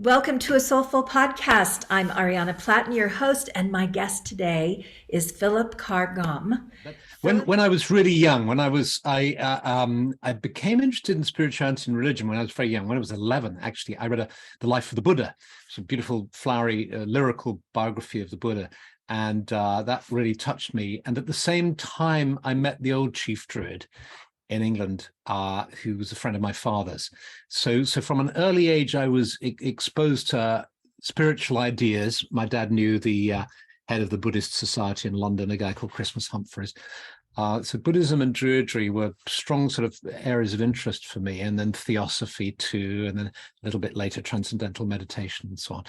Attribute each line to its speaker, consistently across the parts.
Speaker 1: Welcome to a Soulful Podcast. I'm Ariana Platten, your host, and my guest today is Philip Carr-Gomm.
Speaker 2: When I was really young, I became interested in spirituality and religion when I was very young. When I was 11, actually, I read The Life of the Buddha. It's a beautiful, flowery, lyrical biography of the Buddha, and that really touched me. And at the same time, I met the old chief Druid in England, who was a friend of my father's. So from an early age, I was exposed to spiritual ideas. My dad knew the head of the Buddhist Society in London, a guy called Christmas Humphreys. So Buddhism and Druidry were strong sort of areas of interest for me, and then theosophy too, and then a little bit later transcendental meditation and so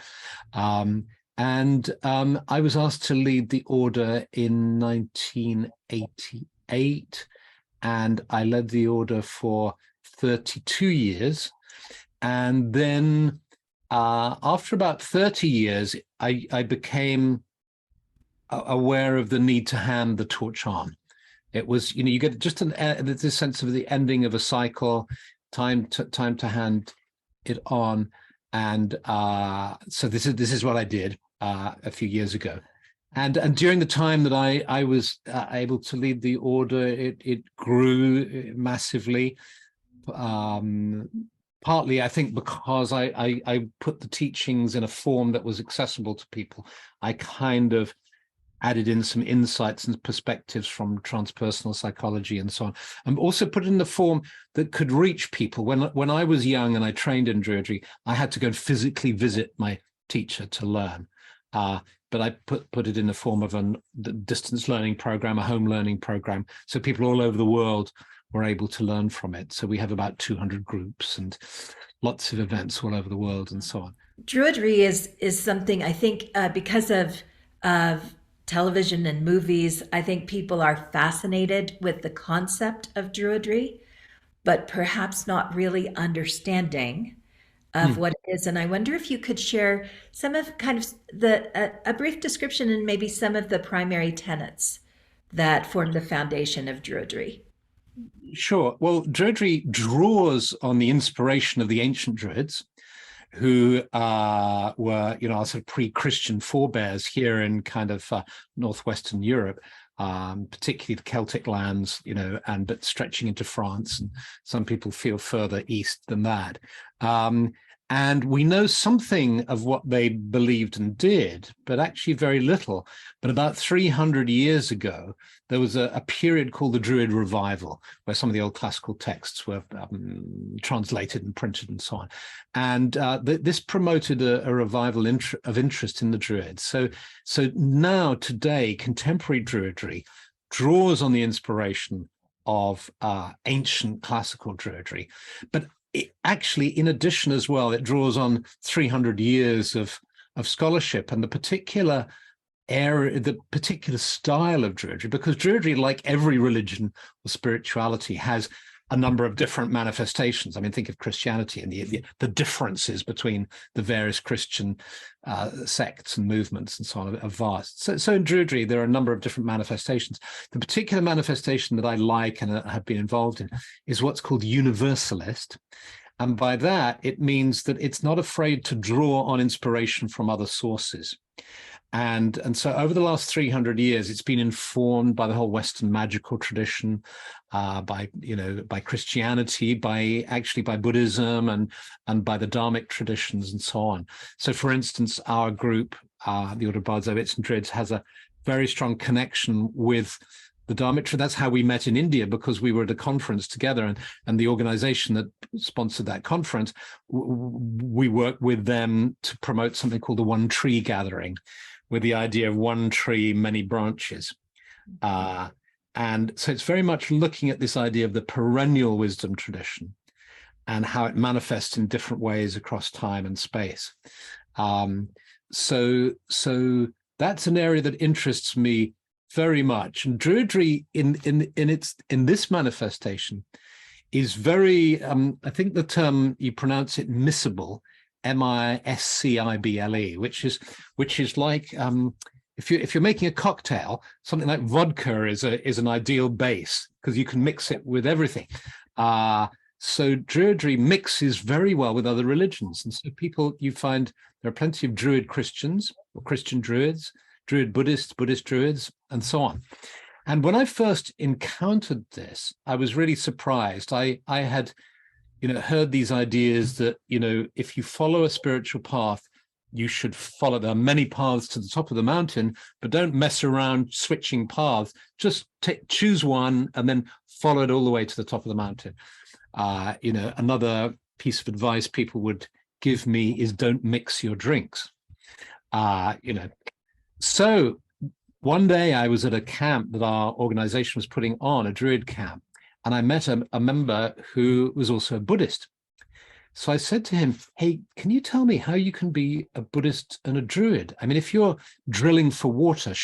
Speaker 2: on. I was asked to lead the order in 1988, and I led the order for 32 years. And then after about 30 years, I became aware of the need to hand the torch on. It was, you get just this sense of the ending of a cycle, time to hand it on. And so this is what I did a few years ago. And during the time that I was able to lead the order, it grew massively. Partly, I think, because I put the teachings in a form that was accessible to people. I kind of added in some insights and perspectives from transpersonal psychology and so on, and also put it in the form that could reach people. When I was young and I trained in Druidry, I had to go and physically visit my teacher to learn. But I put it in the form of a distance learning program, a home learning program, so people all over the world were able to learn from it. So we have about 200 groups and lots of events all over the world and so on.
Speaker 1: Druidry is something, I think, because of television and movies, I think people are fascinated with the concept of Druidry, but perhaps not really understanding of what it is. And I wonder if you could share some of kind of a brief description and maybe some of the primary tenets that form the foundation of Druidry.
Speaker 2: Sure. Well, Druidry draws on the inspiration of the ancient Druids, who were, our sort of pre-Christian forebears here in kind of northwestern Europe, particularly the Celtic lands, but stretching into France, and some people feel further east than that. And we know something of what they believed and did, but actually very little. But about 300 years ago, there was a period called the Druid Revival, where some of the old classical texts were translated and printed and so on. And this promoted a revival of interest in the Druids. So now, today, contemporary Druidry draws on the inspiration of ancient classical Druidry, but actually, in addition as well, it draws on 300 years of scholarship and the particular area, the particular style of Druidry, because Druidry, like every religion or spirituality, has a number of different manifestations. I mean, think of Christianity and the differences between the various Christian sects and movements and so on are vast. So in Druidry, there are a number of different manifestations. The particular manifestation that I like and have been involved in is what's called universalist. And by that, it means that it's not afraid to draw on inspiration from other sources. And so over the last 300 years, it's been informed by the whole Western magical tradition, by Christianity, by Buddhism and by the Dharmic traditions and so on. So for instance, our group, the Order of Bards, Ovates and Druids, has a very strong connection with the Dharmic. That's how we met in India, because we were at a conference together, and the organization that sponsored that conference, we worked with them to promote something called the One Tree Gathering, with the idea of one tree, many branches. And so it's very much looking at this idea of the Perrenial Wisdom Tradition and how it manifests in different ways across time and space. So that's an area that interests me very much. And Druidry in this manifestation is very, I think the term, you pronounce it miscible, miscible, which is like, if you're making a cocktail, something like vodka is an ideal base because you can mix it with everything. So Druidry mixes very well with other religions. And so people, you find there are plenty of Druid Christians or Christian Druids, Druid Buddhists, Buddhist Druids, and so on. And when I first encountered this, I was really surprised. I had, heard these ideas that, if you follow a spiritual path, you should follow. There are many paths to the top of the mountain, but don't mess around switching paths. Just choose one and then follow it all the way to the top of the mountain. Another piece of advice people would give me is don't mix your drinks. So one day I was at a camp that our organization was putting on, a Druid camp, and I met a member who was also a Buddhist. So I said to him, hey, can you tell me how you can be a Buddhist and a Druid? I mean, if you're drilling for water,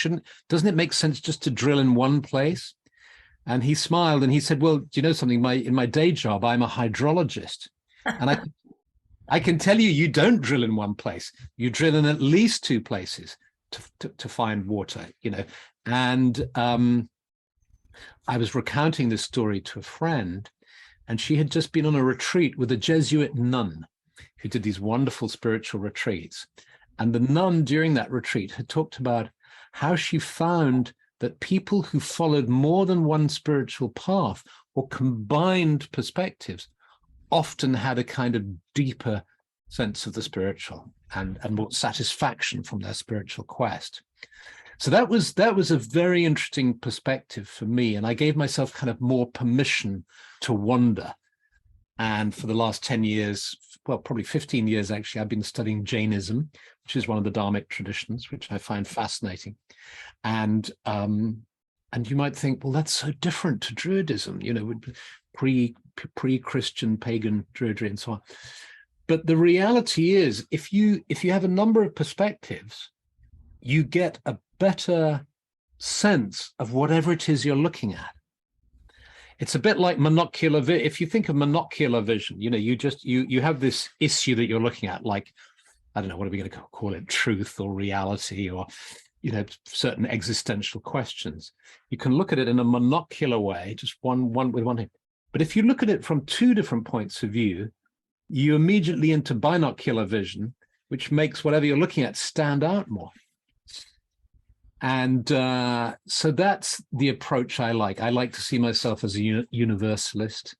Speaker 2: doesn't it make sense just to drill in one place? And he smiled and he said, well, do you know something? In my day job, I'm a hydrologist. And I can tell you, you don't drill in one place. You drill in at least two places to find water, And I was recounting this story to a friend, and she had just been on a retreat with a Jesuit nun who did these wonderful spiritual retreats. And the nun during that retreat had talked about how she found that people who followed more than one spiritual path or combined perspectives often had a kind of deeper sense of the spiritual and more satisfaction from their spiritual quest. So that was a very interesting perspective for me. And I gave myself kind of more permission to wander. And for the last 10 years, well, probably 15 years, actually, I've been studying Jainism, which is one of the Dharmic traditions, which I find fascinating. And you might think, well, that's so different to Druidism, pre-Christian pagan Druidry and so on. But the reality is, if you have a number of perspectives, you get a better sense of whatever it is you're looking at. It's a bit like monocular. If you think of monocular vision, you have this issue that you're looking at, like, I don't know, what are we going to call it? Truth or reality or, certain existential questions. You can look at it in a monocular way, just one with one thing. But if you look at it from two different points of view, you immediately into binocular vision, which makes whatever you're looking at stand out more. And so that's the approach I like. I like to see myself as a universalist.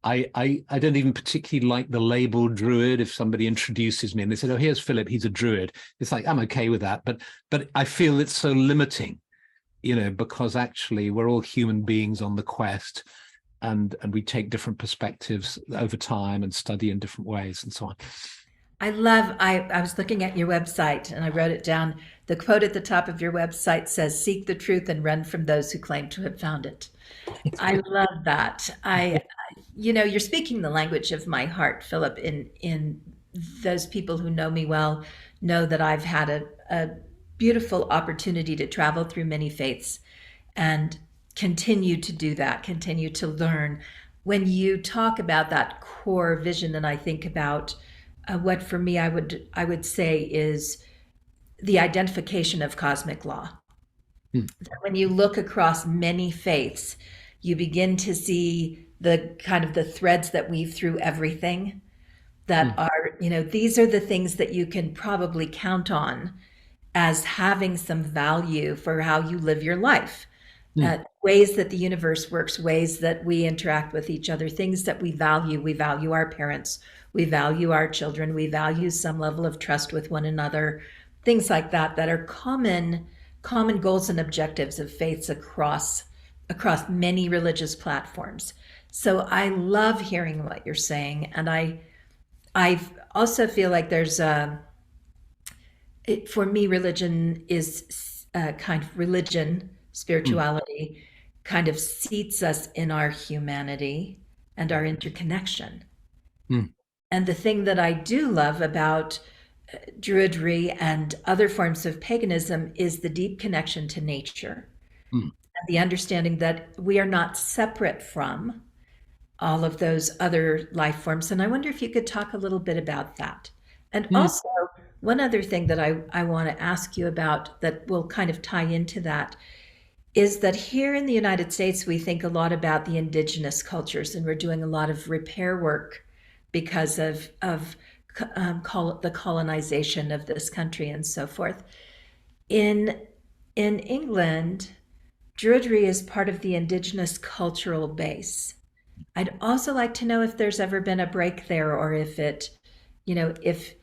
Speaker 2: I don't even particularly like the label Druid. If somebody introduces me and they said, oh, here's Philip, he's a Druid. It's like, I'm okay with that. But I feel it's so limiting, because actually we're all human beings on the quest, and we take different perspectives over time and study in different ways and so on.
Speaker 1: I was looking at your website and I wrote it down. The quote at the top of your website says, seek the truth and run from those who claim to have found it. I love that. You're speaking the language of my heart, Philip. In those people who know me well know that I've had a beautiful opportunity to travel through many faiths and continue to do that, continue to learn. When you talk about that core vision, and I think about what for me I would say is the identification of cosmic law. When you look across many faiths, you begin to see the kind of the threads that weave through everything that are, these are the things that you can probably count on as having some value for how you live your life. Ways that the universe works, ways that we interact with each other, things that we value. We value our parents, we value our children, we value some level of trust with one another, things like that are common goals and objectives of faiths across many religious platforms. So I love hearing what you're saying, and I also feel like there's for me, religion is spirituality kind of seats us in our humanity and our interconnection. And the thing that I do love about Druidry and other forms of paganism is the deep connection to nature, and the understanding that we are not separate from all of those other life forms. And I wonder if you could talk a little bit about that. And also, one other thing that I want to ask you about that will kind of tie into that is that here in the United States, we think a lot about the indigenous cultures, and we're doing a lot of repair work because of the colonization of this country and so forth. In in England, Druidry is part of the indigenous cultural base. I'd also like to know if there's ever been a break there, or if it, you know, if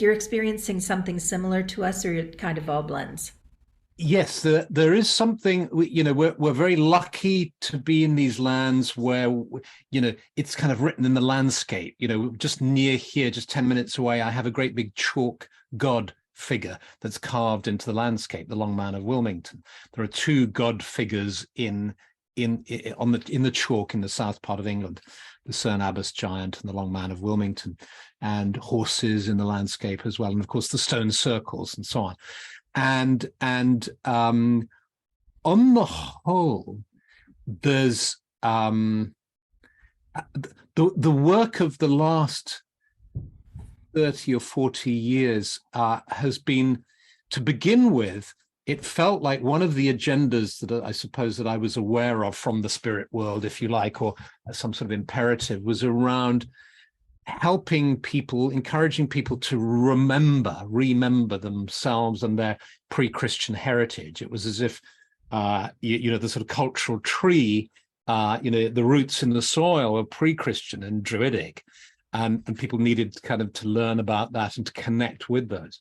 Speaker 1: you're experiencing something similar to us, or it kind of all blends.
Speaker 2: Yes, there is something, we're very lucky to be in these lands where, it's kind of written in the landscape, just near here, just 10 minutes away, I have a great big chalk god figure that's carved into the landscape, the Long Man of Wilmington. There are two god figures in the chalk in the south part of England, the Cerne Abbas giant and the Long Man of Wilmington, and horses in the landscape as well, and of course the stone circles and so on. And on the whole, there's the work of the last 30 or 40 years has been, to begin with, it felt like one of the agendas that I suppose that I was aware of from the spirit world, if you like, or some sort of imperative, was around helping people, encouraging people to remember themselves and their pre-Christian heritage. It was as if, the sort of cultural tree, the roots in the soil are pre-Christian and Druidic, and people needed kind of to learn about that and to connect with those.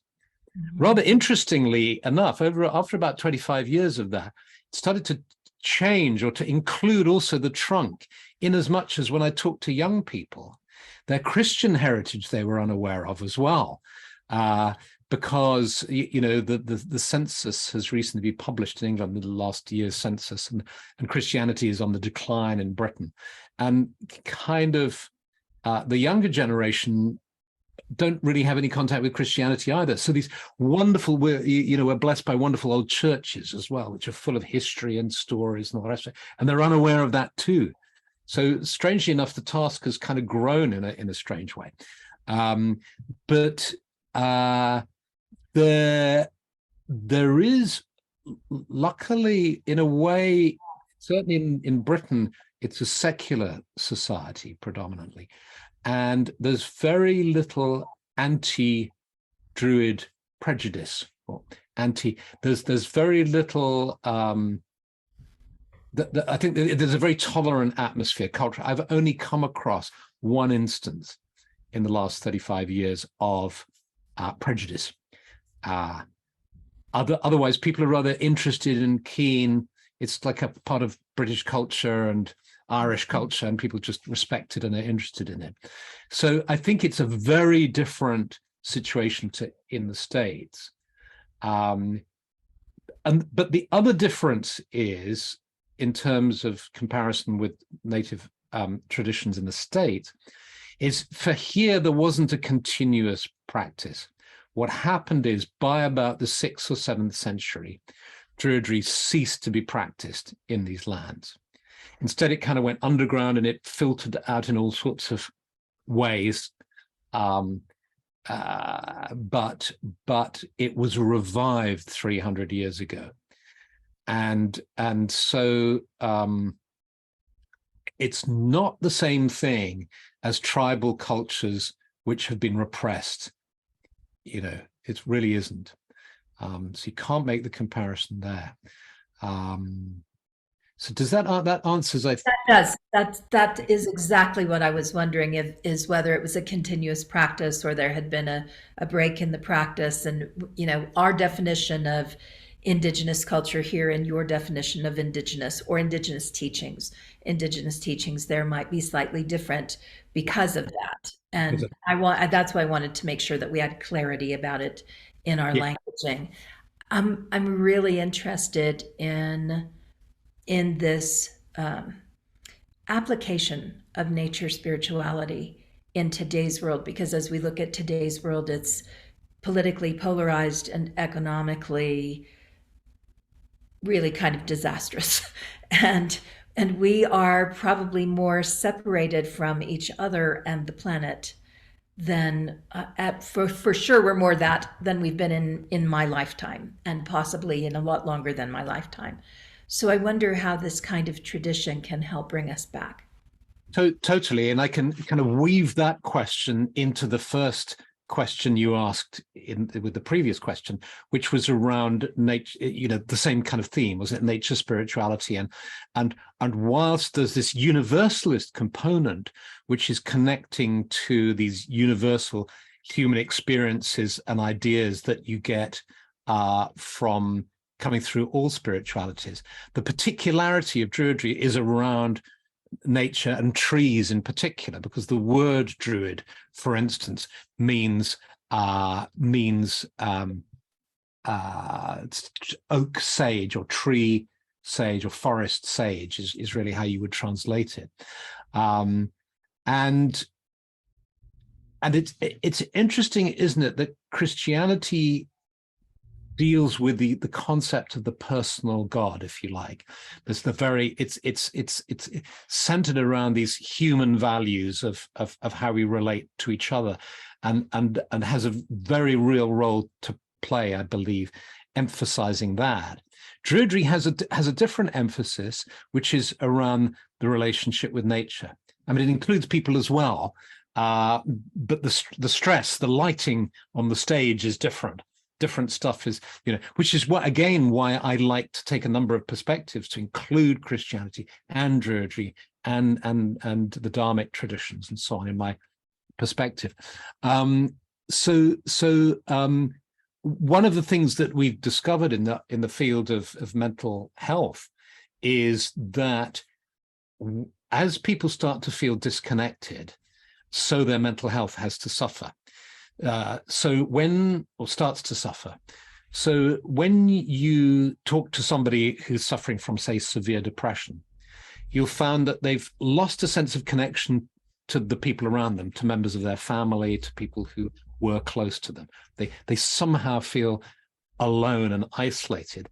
Speaker 2: Rather interestingly enough, after about 25 years of that, it started to change, or to include also the trunk, in as much as when I talked to young people, their Christian heritage they were unaware of as well, because the census has recently been published in England, the last year's census, and Christianity is on the decline in Britain, and kind of the younger generation don't really have any contact with Christianity either. So these wonderful, we're blessed by wonderful old churches as well, which are full of history and stories and all the rest of it, and they're unaware of that too. So strangely enough, the task has kind of grown in a strange way. But there is, luckily, in a way, certainly in Britain, it's a secular society predominantly, and there's very little anti-Druid prejudice, or there's very little. I think there's a very tolerant atmosphere, culture. I've only come across one instance in the last 35 years of prejudice. Otherwise, people are rather interested and keen. It's like a part of British culture and Irish culture, and people just respect it and are interested in it. So I think it's a very different situation to in the States. But the other difference is, in terms of comparison with native traditions in the States, is for here, there wasn't a continuous practice. What happened is, by about the 6th or 7th century, Druidry ceased to be practiced in these lands. Instead, it kind of went underground and it filtered out in all sorts of ways. But it was revived 300 years ago. And so it's not the same thing as tribal cultures which have been repressed. It really isn't. So you can't make the comparison there. So does that answers?
Speaker 1: That does. That is exactly what I was wondering, is whether it was a continuous practice or there had been a break in the practice. And our definition of indigenous culture here and your definition of indigenous, or indigenous teachings there might be slightly different because of that. And that's why I wanted to make sure that we had clarity about it in our languaging. I'm really interested in this application of nature spirituality in today's world, because as we look at today's world, it's politically polarized and economically really kind of disastrous. and we are probably more separated from each other and the planet then for sure we're more that than we've been in my lifetime, and possibly in a lot longer than my lifetime. So I wonder how this kind of tradition can help bring us back.
Speaker 2: Totally. And I can kind of weave that question into the first question you asked with the previous question, which was around nature, the same kind of theme, was it nature, spirituality, and whilst there's this universalist component, which is connecting to these universal human experiences and ideas that you get from coming through all spiritualities, the particularity of Druidry is around nature and trees in particular, because the word druid, for instance, means oak sage, or tree sage, or forest sage is really how you would translate it. And it's interesting, isn't it, that Christianity deals with the concept of the personal God, if you like. There's it's centered around these human values of how we relate to each other, and has a very real role to play, I believe, emphasizing that. Druidry has a different emphasis, which is around the relationship with nature. I mean, it includes people as well, but the stress, the lighting on the stage is different. Different stuff is, which is why I like to take a number of perspectives to include Christianity and Druidry and the Dharmic traditions and so on in my perspective. So one of the things that we've discovered in the field of mental health is that as people start to feel disconnected, so their mental health has to suffer. Starts to suffer. So when you talk to somebody who's suffering from, say, severe depression, you'll find that they've lost a sense of connection to the people around them, to members of their family, to people who were close to them. They somehow feel alone and isolated,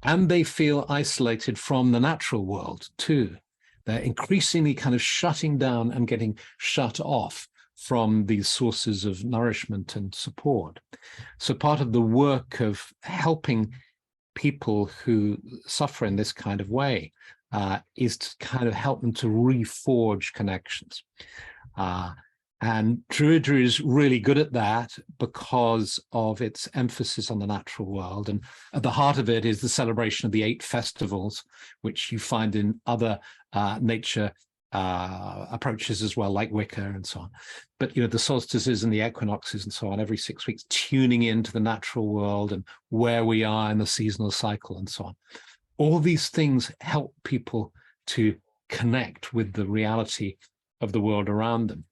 Speaker 2: and they feel isolated from the natural world too. They're increasingly kind of shutting down and getting shut off from these sources of nourishment and support. So part of the work of helping people who suffer in this kind of way is to kind of help them to reforge connections. And Druidry is really good at that because of its emphasis on the natural world. And at the heart of it is the celebration of the 8 festivals, which you find in other nature approaches as well, like Wicca and so on. But the solstices and the equinoxes and so on, every 6 weeks, tuning into the natural world and where we are in the seasonal cycle and so on. All these things help people to connect with the reality of the world around them.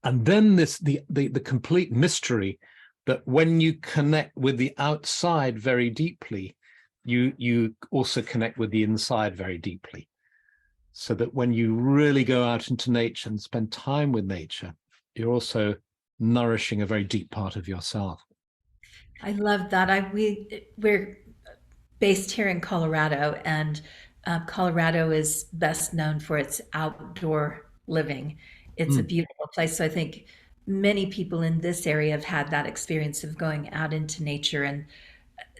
Speaker 2: And then the complete mystery that when you connect with the outside very deeply, you also connect with the inside very deeply. So that when you really go out into nature and spend time with nature, you're also nourishing a very deep part of yourself.
Speaker 1: I love that. We're based here in Colorado, and Colorado is best known for its outdoor living. It's a beautiful place. So I think many people in this area have had that experience of going out into nature, and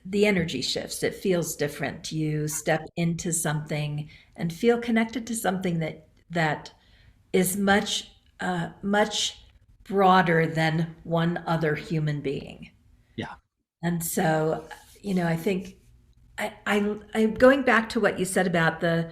Speaker 1: the energy shifts. It feels different. You step into something and feel connected to something that is much broader than one other human being.
Speaker 2: Yeah.
Speaker 1: And so, I think I'm going back to what you said about the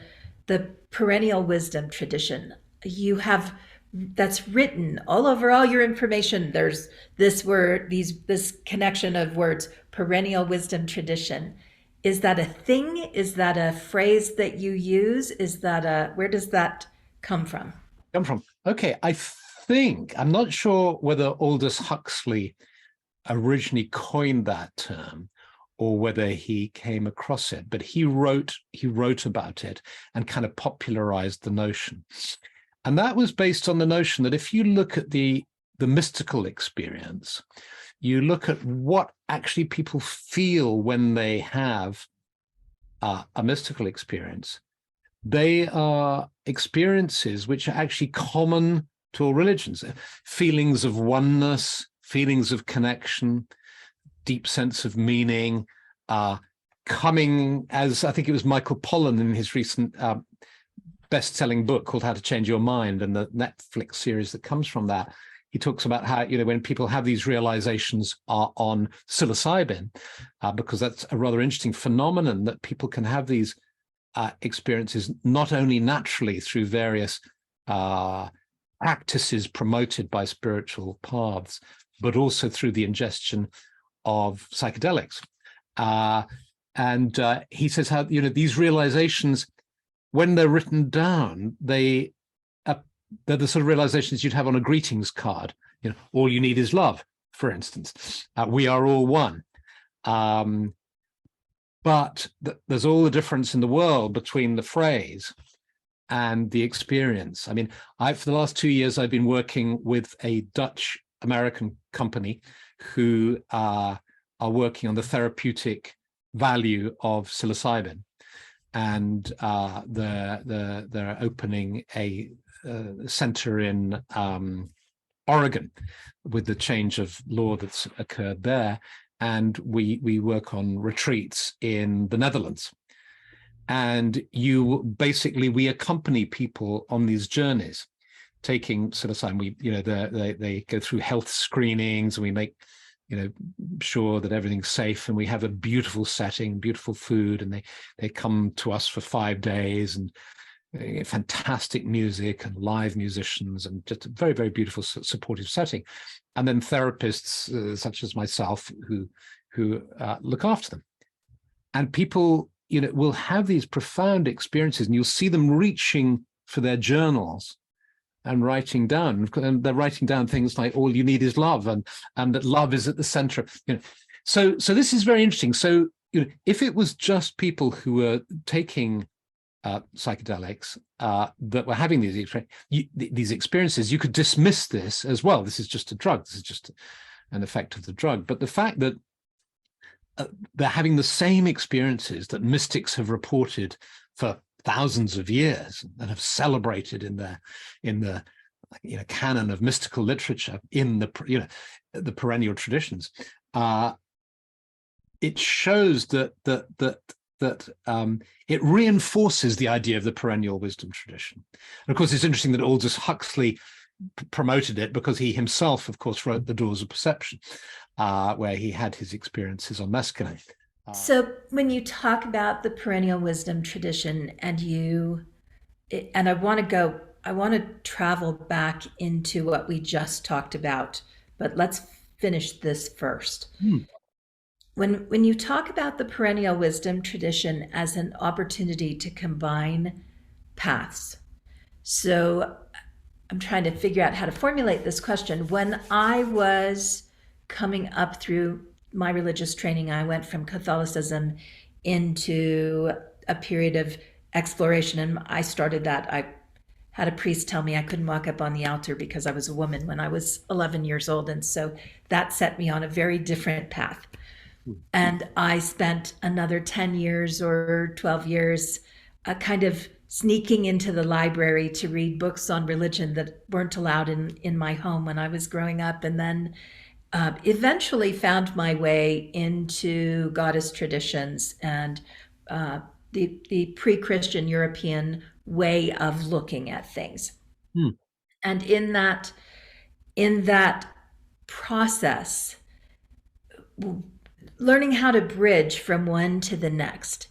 Speaker 1: perennial wisdom tradition. You have that's written all over all your information. There's this word, this connection of words, perennial wisdom tradition. Is that a thing? Is that a phrase that you use? Where does that come from?
Speaker 2: Okay, I'm not sure whether Aldous Huxley originally coined that term or whether he came across it, but he wrote about it and kind of popularized the notion. And that was based on the notion that if you look at the mystical experience, you look at what actually people feel when they have a mystical experience. They are experiences which are actually common to all religions. Feelings of oneness, feelings of connection, deep sense of meaning, coming, as I think it was Michael Pollan in his recent best-selling book called How to Change Your Mind, and the Netflix series that comes from that. He talks about how, when people have these realizations are on psilocybin, because that's a rather interesting phenomenon, that people can have these experiences not only naturally through various practices promoted by spiritual paths, but also through the ingestion of psychedelics. And he says how, these realizations, when they're written down, they're the sort of realizations you'd have on a greetings card. All you need is love, for instance. We are all one. But there's all the difference in the world between the phrase and the experience. I mean, for the last 2 years, I've been working with a Dutch-American company who are working on the therapeutic value of psilocybin. And they're opening a center in Oregon with the change of law that's occurred there. And we work on retreats in the Netherlands. And we accompany people on these journeys, taking psilocybin. They go through health screenings, and we make sure that everything's safe, and we have a beautiful setting, beautiful food, and they come to us for 5 days, and fantastic music and live musicians, and just a very, very beautiful supportive setting. And then therapists such as myself who look after them. And people will have these profound experiences, and you'll see them reaching for their journals and writing down, and they're writing down things like all you need is love, and that love is at the center. So this is very interesting. So if it was just people who were taking psychedelics that were having these experiences, you could dismiss this as, well, this is just a drug, this is just an effect of the drug. But the fact that they're having the same experiences that mystics have reported for thousands of years and have celebrated in the canon of mystical literature, in the perennial traditions, it shows that it reinforces the idea of the perennial wisdom tradition. And of course, it's interesting that Aldous Huxley promoted it, because he himself, of course, wrote The Doors of Perception, where he had his experiences on mescaline.
Speaker 1: So when you talk about the perennial wisdom tradition, and I want to travel back into what we just talked about, but let's finish this first. When you talk about the perennial wisdom tradition as an opportunity to combine paths, so I'm trying to figure out how to formulate this question. When I was coming up through my religious training, I went from Catholicism into a period of exploration, and I started that. I had a priest tell me I couldn't walk up on the altar because I was a woman when I was 11 years old, and so that set me on a very different path. And I spent another 10 years or 12 years kind of sneaking into the library to read books on religion that weren't allowed in my home when I was growing up, and then eventually found my way into goddess traditions and the pre-Christian European way of looking at things. And in that process, learning how to bridge from one to the next.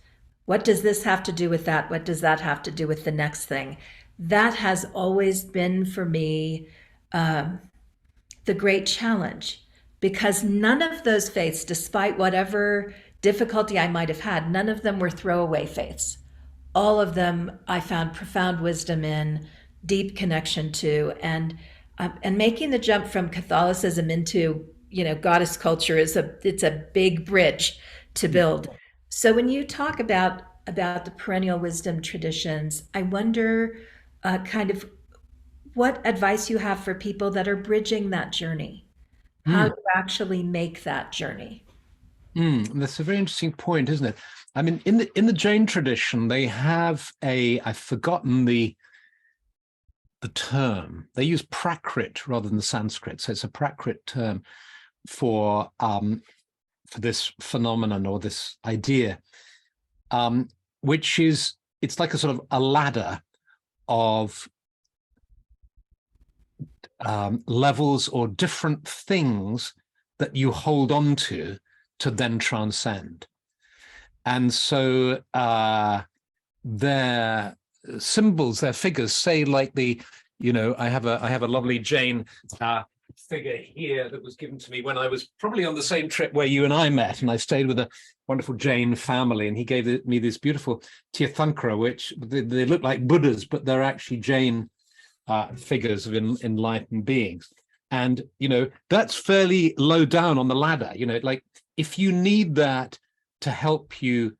Speaker 1: What does this have to do with that? What does that have to do with the next thing? That has always been for me the great challenge, because none of those faiths, despite whatever difficulty I might have had, none of them were throwaway faiths. All of them I found profound wisdom in, deep connection to, and making the jump from Catholicism into goddess culture it's a big bridge to build. So when you talk about the perennial wisdom traditions, I wonder kind of what advice you have for people that are bridging that journey. How to actually make that journey.
Speaker 2: That's a very interesting point, isn't it? I mean, in the Jain tradition, they have I've forgotten the the term. They use Prakrit rather than Sanskrit, so it's a Prakrit term for this phenomenon or this idea, which is, it's like a sort of a ladder of levels or different things that you hold on to then transcend. And so their symbols, their figures say, like the, I have a lovely Jain figure here that was given to me when I was probably on the same trip where you and I met, and I stayed with a wonderful Jain family, and he gave me this beautiful Tirthankara, which they look like Buddhas, but they're actually Jain figures of enlightened beings. And that's fairly low down on the ladder. Like, if you need that to help you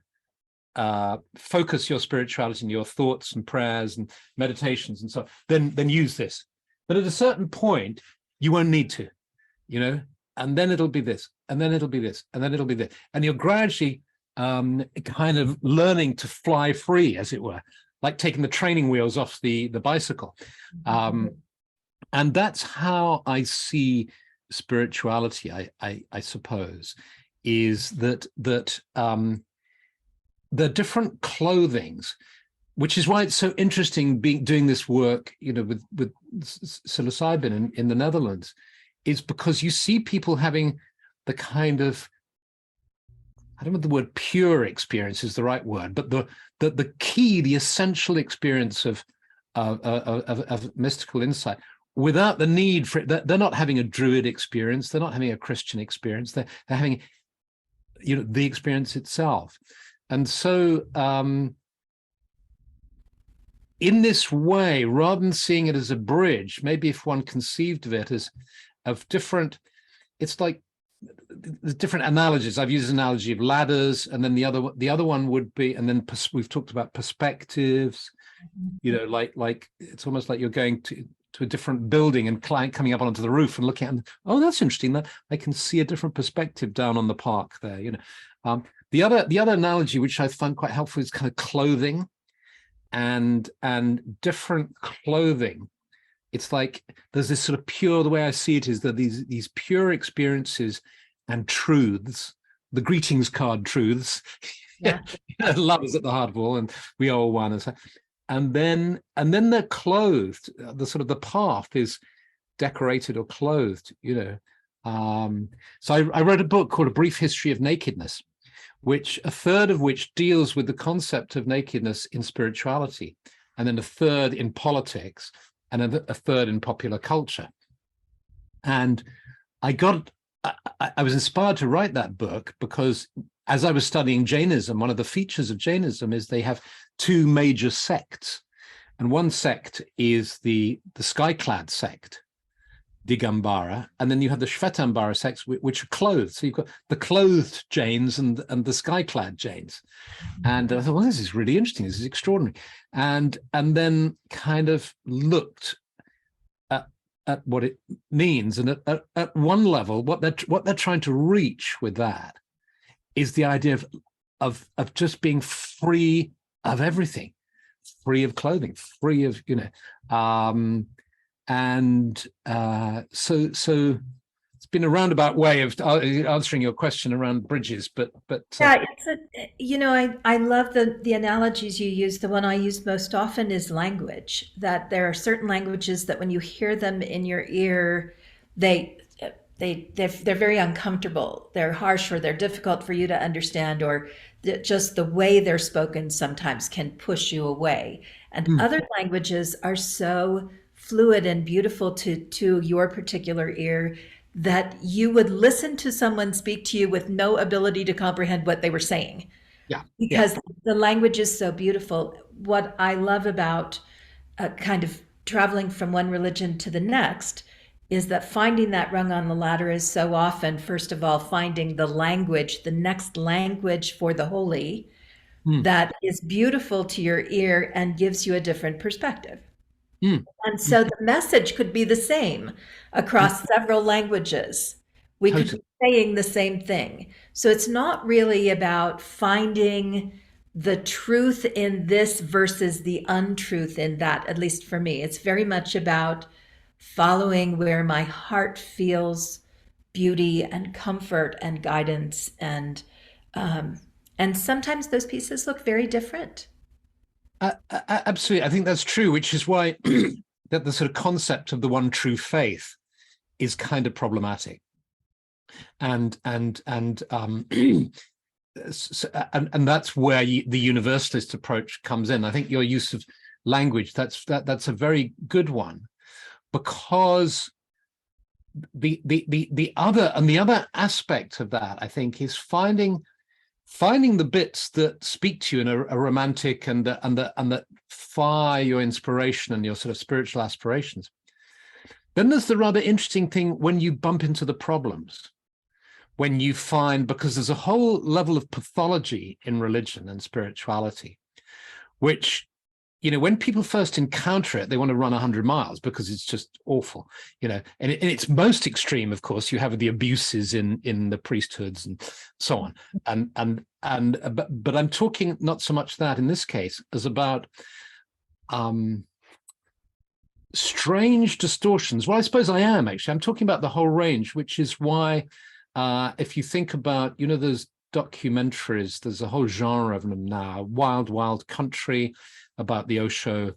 Speaker 2: focus your spirituality and your thoughts and prayers and meditations and so on, then use this. But at a certain point, you won't need to, and then it'll be this, and then it'll be this, and then it'll be this. And you're gradually kind of learning to fly free, as it were, like taking the training wheels off the bicycle. And that's how I see spirituality, I suppose, is that the different clothings, which is why it's so interesting doing this work, with psilocybin in the Netherlands, is because you see people having the kind of, I don't know if the word pure experience is the right word, but the key, the essential experience of mystical insight, without the need for it. They're not having a Druid experience, they're not having a Christian experience, they're having the experience itself. And so in this way, rather than seeing it as a bridge, maybe if one conceived of it as of different, it's like the different analogies. I've used an analogy of ladders, and then the other one would be, and then we've talked about perspectives, like it's almost like you're going to a different building and coming up onto the roof and looking at it, oh, that's interesting, that I can see a different perspective down on the park there. The other analogy which I find quite helpful is kind of clothing and different clothing. It's like there's this sort of pure, the way I see it is that these pure experiences and truths, the greetings card truths,
Speaker 1: Yeah.
Speaker 2: love is at the heart of all, and we are all one. And then they're clothed. The sort of the path is decorated or clothed, So I wrote a book called A Brief History of Nakedness, which a third of which deals with the concept of nakedness in spirituality, and then a third in politics, and a third in popular culture. And I was inspired to write that book because as I was studying Jainism, one of the features of Jainism is they have two major sects. And one sect is the sky-clad sect, Digambara, and then you have the Shvetambara sects, which are clothed. So you've got the clothed Jains and the sky-clad Jains. And I thought, well, this is really interesting. This is extraordinary. And then kind of looked at what it means. And at one level, what they're trying to reach with that is the idea of just being free of everything, free of clothing, free of, so it's been a roundabout way of answering your question around bridges, but
Speaker 1: Yeah, I love the analogies you use. The one I use most often is language, that there are certain languages that when you hear them in your ear, they're very uncomfortable. They're harsh, or they're difficult for you to understand, or just the way they're spoken sometimes can push you away. And other languages are so fluid and beautiful to your particular ear that you would listen to someone speak to you with no ability to comprehend what they were saying.
Speaker 2: yeah,
Speaker 1: Because the language is so beautiful. What I love about kind of traveling from one religion to the next is that finding that rung on the ladder is so often, first of all, finding the language, the next language for the holy that is beautiful to your ear and gives you a different perspective. And so the message could be the same across several languages. We could be saying the same thing. So it's not really about finding the truth in this versus the untruth in that, at least for me. It's very much about following where my heart feels beauty and comfort and guidance, and sometimes those pieces look very different.
Speaker 2: Absolutely, I think that's true, which is why that the sort of concept of the one true faith is kind of problematic, and and that's where the universalist approach comes in. I think your use of language, that's a very good one, because the other aspect of that, I think, is finding the bits that speak to you in a romantic and that fire your inspiration and your sort of spiritual aspirations. Then there's the rather interesting thing when you bump into the problems, when you find, because there's a whole level of pathology in religion and spirituality, which, you know, when people first encounter it, they want to run 100 miles because it's just awful, you know. And in its most extreme, of course, you have the abuses in the priesthoods and so on. But I'm talking not so much that in this case as about strange distortions. Well, I suppose I am actually. I'm talking about the whole range, which is why if you think about, you know, those documentaries, there's a whole genre of them now, Wild Wild Country, about the Osho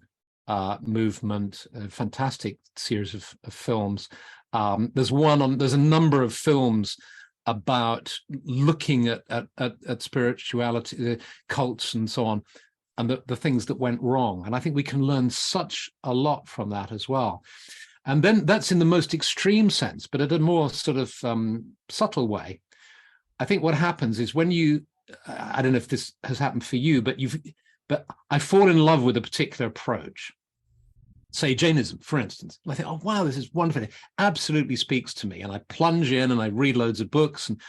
Speaker 2: movement, a fantastic series of films. There's a number of films about looking at spirituality, cults and so on, and the things that went wrong. And I think we can learn such a lot from that as well. And then that's in the most extreme sense, but at a more sort of subtle way. I think what happens is when you, I don't know if this has happened for you, but I fall in love with a particular approach, say Jainism, for instance. And I think, oh, wow, this is wonderful. It absolutely speaks to me. And I plunge in and I read loads of books. And,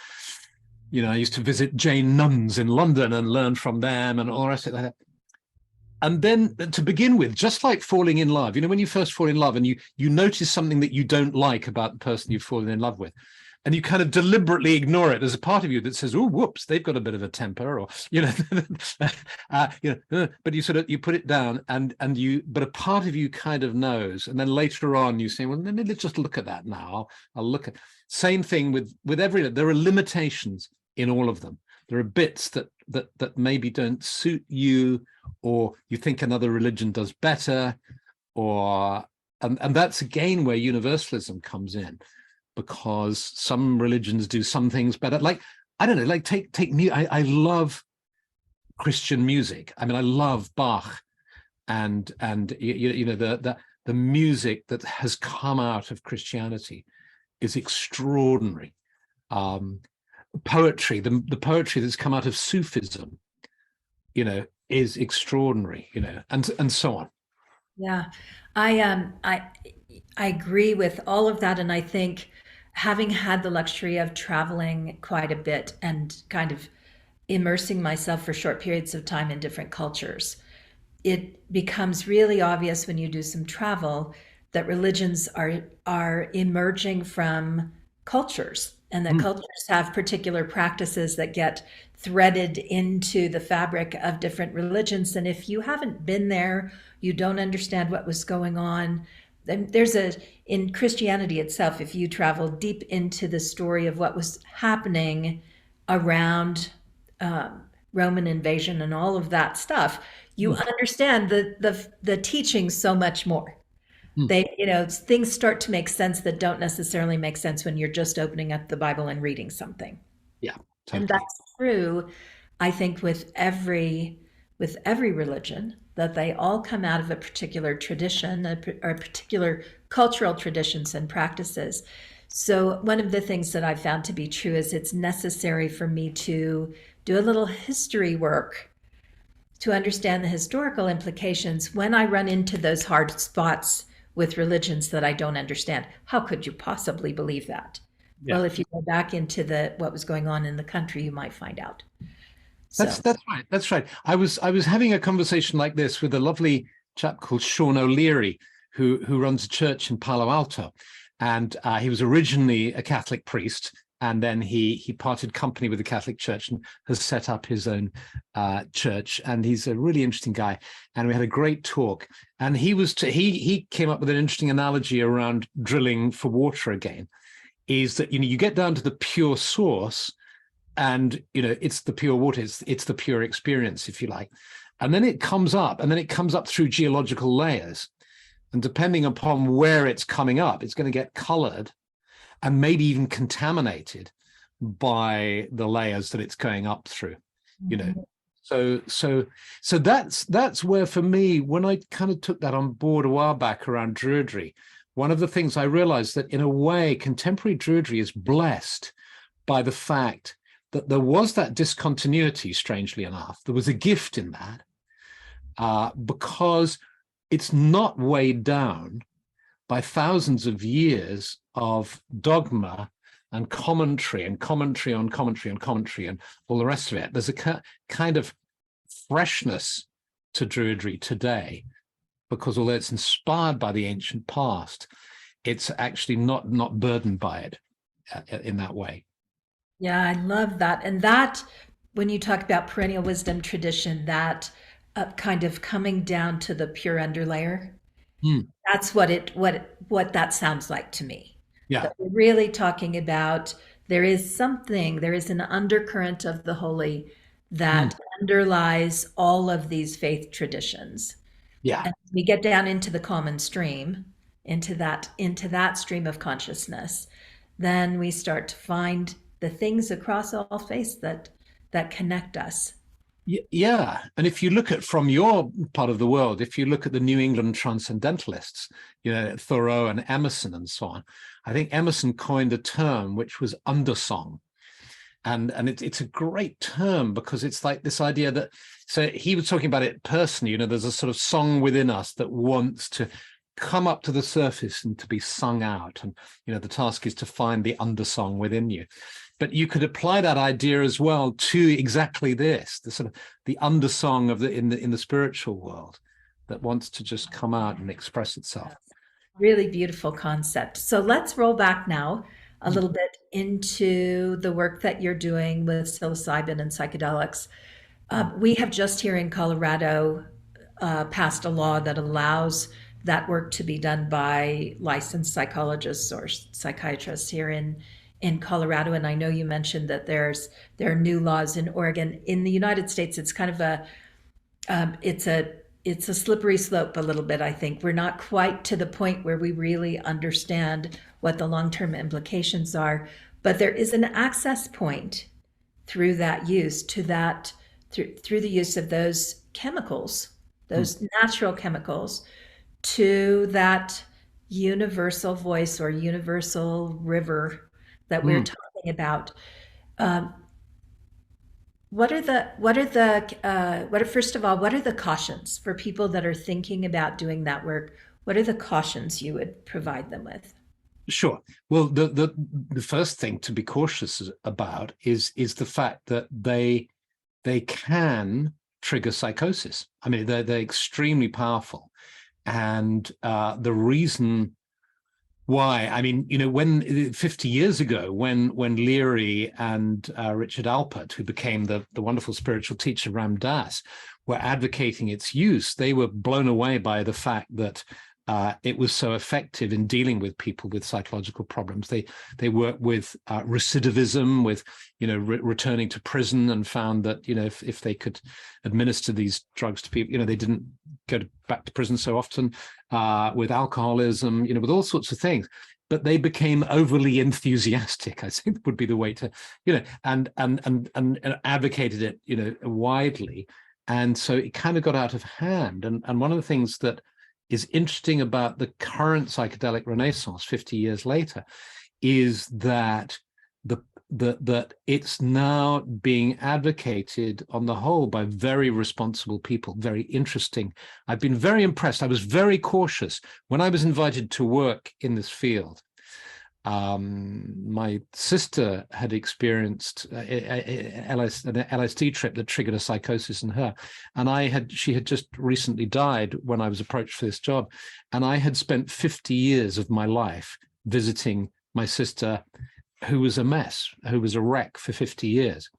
Speaker 2: you know, I used to visit Jain nuns in London and learn from them and all the rest of that. And then to begin with, just like falling in love, you know, when you first fall in love and you notice something that you don't like about the person you've fallen in love with, and you kind of deliberately ignore it. There's a part of you that says, "Oh, whoops, they've got a bit of a temper," or you know, but you put it down, but a part of you kind of knows, and then later on you say, "Well, let me just look at that now. I'll look at." Same thing with every. There are limitations in all of them. There are bits that maybe don't suit you, or you think another religion does better, and that's again where universalism comes in. Because some religions do some things better. Like, I don't know, like take me. I love Christian music. I mean, I love Bach, and you know the music that has come out of Christianity is extraordinary. Poetry, the poetry that's come out of Sufism, you know, is extraordinary. You know, and so on.
Speaker 1: Yeah, I agree with all of that, and I think having had the luxury of traveling quite a bit and kind of immersing myself for short periods of time in different cultures, it becomes really obvious when you do some travel that religions are emerging from cultures, and that cultures have particular practices that get threaded into the fabric of different religions. And if you haven't been there, you don't understand what was going on. In Christianity itself, if you travel deep into the story of what was happening around Roman invasion and all of that stuff, you understand the teaching so much more. They, you know, things start to make sense that don't necessarily make sense when you're just opening up the Bible and reading something.
Speaker 2: Yeah, totally.
Speaker 1: And that's true, I think, with every religion, that they all come out of a particular tradition or particular cultural traditions and practices. So one of the things that I've found to be true is it's necessary for me to do a little history work to understand the historical implications when I run into those hard spots with religions that I don't understand. How could you possibly believe that? Yeah. Well, if you go back into what was going on in the country, you might find out.
Speaker 2: That's right. That's right. I was having a conversation like this with a lovely chap called Sean O'Leary, who runs a church in Palo Alto, and he was originally a Catholic priest, and then he parted company with the Catholic Church and has set up his own church. And he's a really interesting guy. And we had a great talk. And he came up with an interesting analogy around drilling for water again, is that, you get down to the pure source, and it's the pure water, it's the pure experience, if you like. And then it comes up, through geological layers. And depending upon where it's coming up, it's going to get colored and maybe even contaminated by the layers that it's going up through, So that's where, for me, when I kind of took that on board a while back around Druidry, one of the things I realized that, in a way, contemporary Druidry is blessed by the fact that there was that discontinuity, strangely enough. There was a gift in that, because it's not weighed down by thousands of years of dogma and commentary on commentary on commentary and all the rest of it. There's a kind of freshness to Druidry today, because although it's inspired by the ancient past, it's actually not burdened by it in that way.
Speaker 1: Yeah, I love that. And that, when you talk about perennial wisdom tradition, that kind of coming down to the pure underlayer, that's what that sounds like to me.
Speaker 2: Yeah.
Speaker 1: That we're really talking about, there is an undercurrent of the holy that underlies all of these faith traditions.
Speaker 2: Yeah.
Speaker 1: And we get down into the common stream, into that stream of consciousness, then we start to find the things across all faiths that connect us.
Speaker 2: Yeah. And if you look at, from your part of the world, if you look at the New England transcendentalists, Thoreau and Emerson and so on, I think Emerson coined a term which was undersong. And it's a great term, because it's like this idea that, so he was talking about it personally, there's a sort of song within us that wants to come up to the surface and to be sung out. And, the task is to find the undersong within you. But you could apply that idea as well to exactly this, the sort of the undersong of in the spiritual world that wants to just come out and express itself.
Speaker 1: Really beautiful concept. So let's roll back now a little bit into the work that you're doing with psilocybin and psychedelics. We have just here in Colorado passed a law that allows that work to be done by licensed psychologists or psychiatrists here in Colorado. And I know you mentioned that there are new laws in Oregon. In the United States, it's kind of it's a slippery slope a little bit, I think. We're not quite to the point where we really understand what the long-term implications are, but there is an access point through that use to that, through the use of those chemicals, those natural chemicals, to that universal voice or universal river that we're talking about. First of all, what are the cautions for people that are thinking about doing that work? What are the cautions you would provide them with?
Speaker 2: Sure. Well, the first thing to be cautious about is the fact that they can trigger psychosis. I mean, they're extremely powerful. And the reason why, I mean, when 50 years ago, when Leary and Richard Alpert, who became the wonderful spiritual teacher Ram Dass, were advocating its use, they were blown away by the fact that it was so effective in dealing with people with psychological problems. They worked with recidivism, with returning to prison, and found that if they could administer these drugs to people, they didn't go back to prison so often. With alcoholism, with all sorts of things. But they became overly enthusiastic, I think would be the way to, and advocated it, widely. And so it kind of got out of hand. And one of the things that is interesting about the current psychedelic renaissance 50 years later is that that it's now being advocated on the whole by very responsible people, very interesting. I've been very impressed. I was very cautious when I was invited to work in this field. My sister had experienced an LSD trip that triggered a psychosis in her, and she had just recently died when I was approached for this job, and I had spent 50 years of my life visiting my sister who was a mess, who was a wreck for 50 years.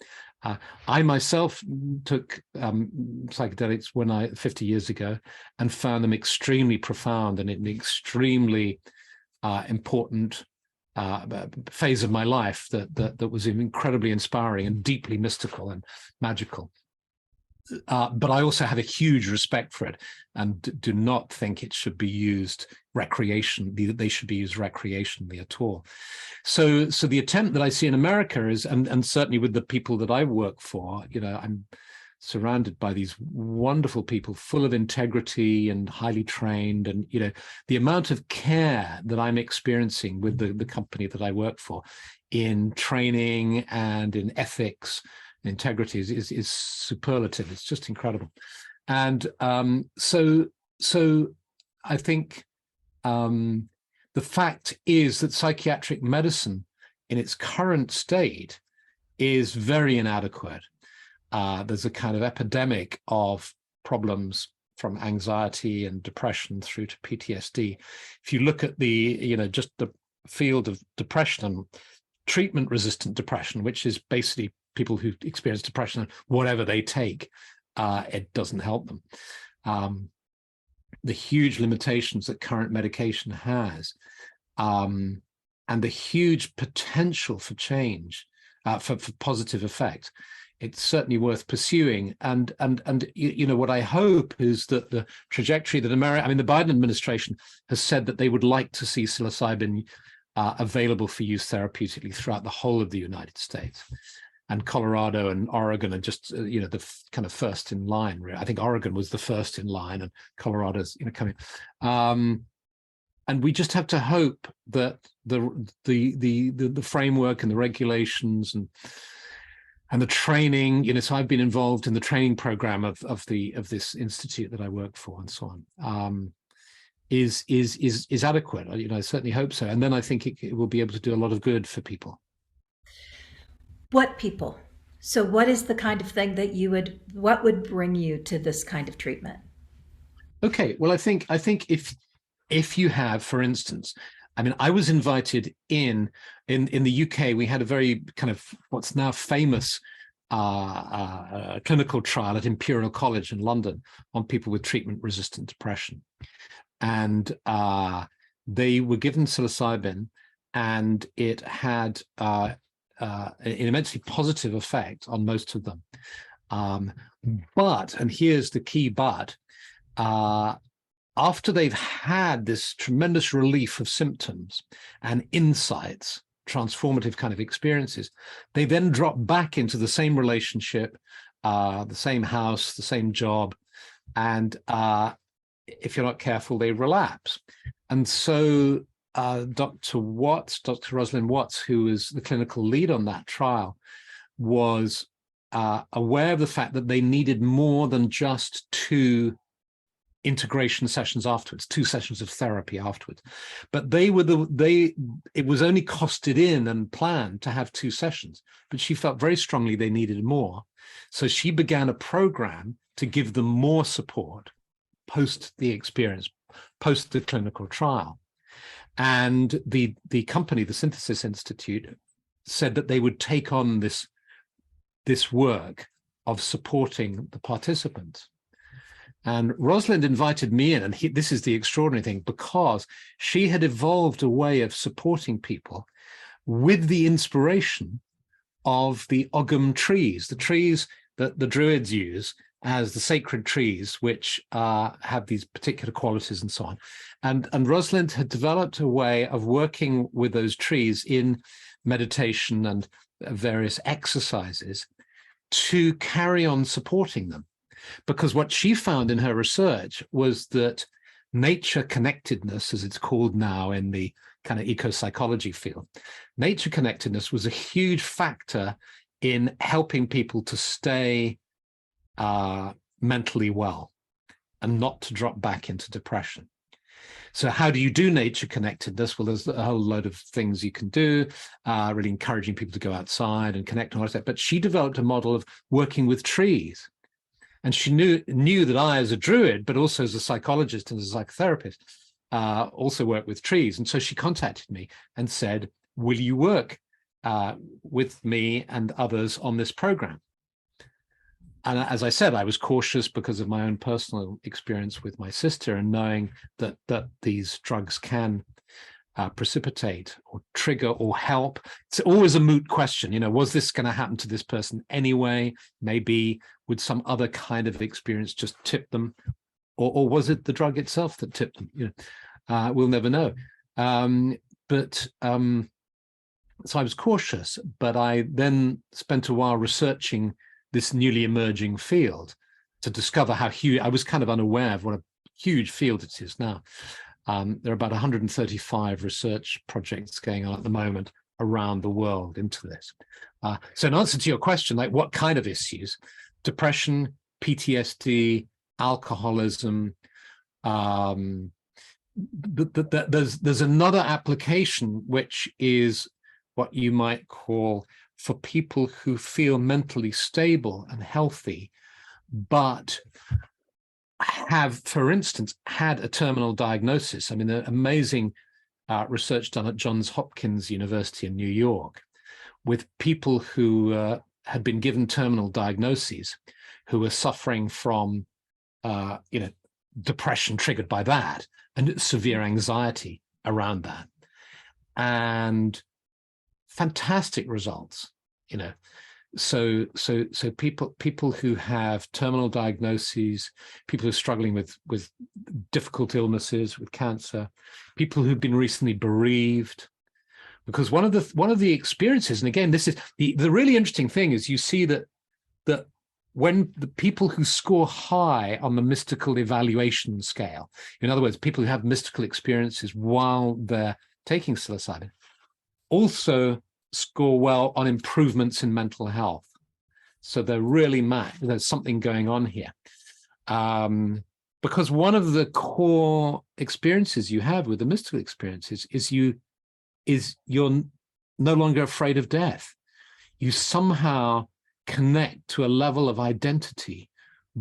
Speaker 2: I myself took psychedelics 50 years ago and found them extremely profound and an extremely important phase of my life that was incredibly inspiring and deeply mystical and magical. But I also have a huge respect for it and do not think it should be used recreationally. They should be used recreationally at all. So the attempt that I see in America is, and certainly with the people that I work for, I'm surrounded by these wonderful people full of integrity and highly trained, and the amount of care that I'm experiencing with the company that I work for in training and in ethics, integrity is superlative. It's just incredible. And so I think the fact is that psychiatric medicine in its current state is very inadequate. There's a kind of epidemic of problems from anxiety and depression through to PTSD. If you look at just the field of depression and treatment-resistant depression, which is basically people who experience depression and whatever they take, it doesn't help them. The huge limitations that current medication has, and the huge potential for change, for positive effect, it's certainly worth pursuing. And what I hope is that the trajectory that the Biden administration has said that they would like to see psilocybin available for use therapeutically throughout the whole of the United States. And Colorado and Oregon are just, the kind of first in line. I think Oregon was the first in line, and Colorado's, coming. And we just have to hope that the framework and the regulations and the training, so I've been involved in the training program of this institute that I work for, and so on, is adequate. I certainly hope so, and then I think it will be able to do a lot of good for people.
Speaker 1: What people? So what is the kind of thing that what would bring you to this kind of treatment?
Speaker 2: Okay, well, I think if you have, for instance, I was invited in the UK. We had a very kind of what's now famous clinical trial at Imperial College in London on people with treatment-resistant depression, and they were given psilocybin, and it had an immensely positive effect on most of them. But, and here's the key but, after they've had this tremendous relief of symptoms and insights, transformative kind of experiences, they then drop back into the same relationship, the same house, the same job, and if you're not careful, they relapse. And so Dr. Rosalind Watts, who was the clinical lead on that trial, was aware of the fact that they needed more than just 2 integration sessions afterwards, 2 sessions of therapy afterwards. But it was only costed in and planned to have 2 sessions, but she felt very strongly they needed more. So she began a program to give them more support post the experience, post the clinical trial. And the company, the Synthesis Institute, said that they would take on this work of supporting the participants. And Rosalind invited me in, and this is the extraordinary thing, because she had evolved a way of supporting people with the inspiration of the Ogham trees, the trees that the Druids use as the sacred trees, which have these particular qualities and so on. And Rosalind had developed a way of working with those trees in meditation and various exercises to carry on supporting them. Because what she found in her research was that nature connectedness, as it's called now in the kind of eco-psychology field, nature connectedness was a huge factor in helping people to stay mentally well and not to drop back into depression. So how do you do nature connectedness? Well, there's a whole load of things you can do, really encouraging people to go outside and connect and all that. But she developed a model of working with trees. And she knew that I, as a Druid, but also as a psychologist and as a psychotherapist, also work with trees. And so she contacted me and said, will you work with me and others on this program. And as I said, I was cautious because of my own personal experience with my sister and knowing that these drugs can precipitate or trigger or help. It's always a moot question. Was this going to happen to this person anyway? Maybe would some other kind of experience just tip them, or was it the drug itself that tipped them? We'll never know. So I was cautious, but I then spent a while researching this newly emerging field to discover how huge. I was kind of unaware of what a huge field it is now. There are about 135 research projects going on at the moment around the world into this. So in answer to your question, like what kind of issues? Depression, PTSD, alcoholism. There's another application, which is what you might call for people who feel mentally stable and healthy, but have, for instance, had a terminal diagnosis. I mean, the amazing research done at Johns Hopkins University in New York with people who had been given terminal diagnoses, who were suffering from, depression triggered by that and severe anxiety around that, and fantastic results. So people who have terminal diagnoses, people who are struggling with difficult illnesses, with cancer, people who've been recently bereaved. Because one of the experiences, and again, this is the really interesting thing, is you see that when the people who score high on the mystical evaluation scale, in other words, people who have mystical experiences while they're taking psilocybin, also score well on improvements in mental health. So they're really there's something going on here. Because one of the core experiences you have with the mystical experiences is you're no longer afraid of death. You somehow connect to a level of identity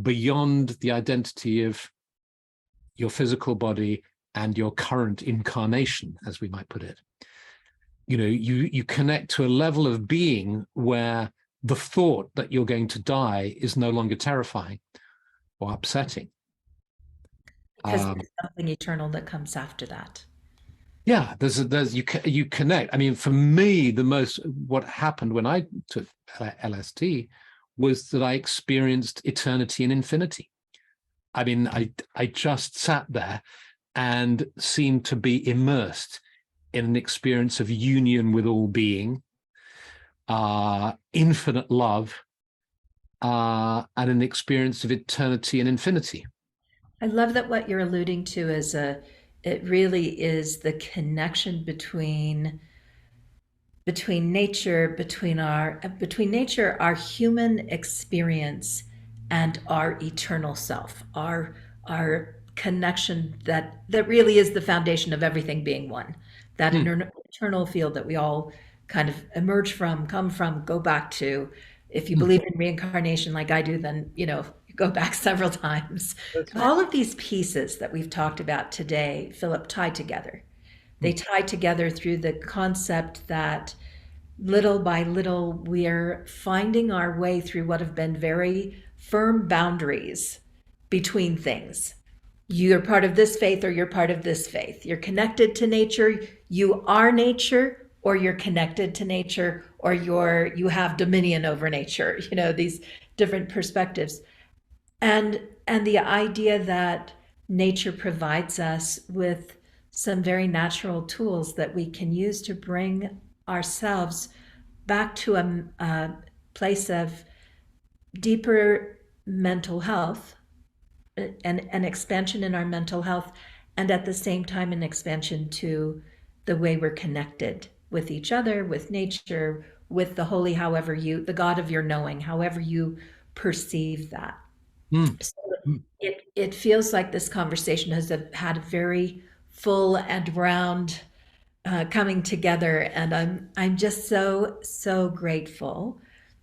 Speaker 2: beyond the identity of your physical body and your current incarnation, as we might put it. You connect to a level of being where the thought that you're going to die is no longer terrifying or upsetting.
Speaker 1: Because there's something eternal that comes after that.
Speaker 2: Yeah, you connect. I mean, for me, what happened when I took LSD was that I experienced eternity and infinity. I mean, I just sat there and seemed to be immersed in an experience of union with all being, infinite love, and an experience of eternity and infinity.
Speaker 1: I love that what you're alluding to is it really is the connection between nature, our human experience, and our eternal self, our connection that really is the foundation of everything being one. That eternal field that we all kind of emerge from, come from, go back to. If you believe in reincarnation like I do, then you go back several times.
Speaker 2: That's right.
Speaker 1: All of these pieces that we've talked about today, Philip, tie together. They tie together through the concept that little by little we're finding our way through what have been very firm boundaries between things. You're part of this faith or you're part of this faith. You're connected to nature, you are nature, or you're connected to nature, or you have dominion over nature. These different perspectives. And the idea that nature provides us with some very natural tools that we can use to bring ourselves back to a place of deeper mental health, and an expansion in our mental health, and at the same time an expansion to the way we're connected with each other, with nature, with the holy, the God of your knowing, however you perceive that. So it feels like this conversation has had a very full and round coming together, and I'm just so grateful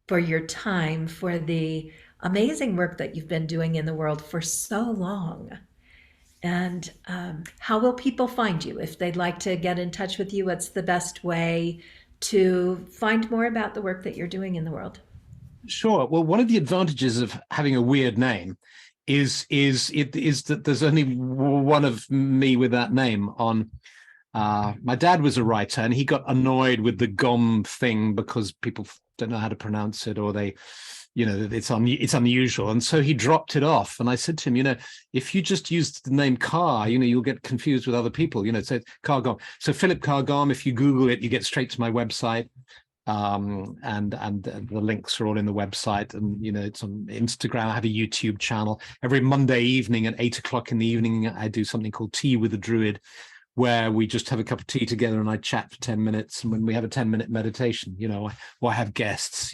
Speaker 1: for your time, for the amazing work that you've been doing in the world for so long. And how will people find you if they'd like to get in touch with you? What's the best way to find more about the work that you're doing in the world?
Speaker 2: Sure. Well, one of the advantages of having a weird name is that there's only one of me with that name on. My dad was a writer, and he got annoyed with the Gomm thing because people don't know how to pronounce it, or they, it's unusual, and so he dropped it off. And I said to him, if you just use the name Carr, you'll get confused with other people. So Carr-Gomm. So Philip Carr-Gomm. If you Google it, you get straight to my website. And the links are all in the website, and it's on Instagram. I have a YouTube channel. Every Monday evening at 8 o'clock in the evening, I do something called Tea with a Druid, where we just have a cup of tea together and I chat for 10 minutes. And when we have a 10-minute meditation, or I have guests,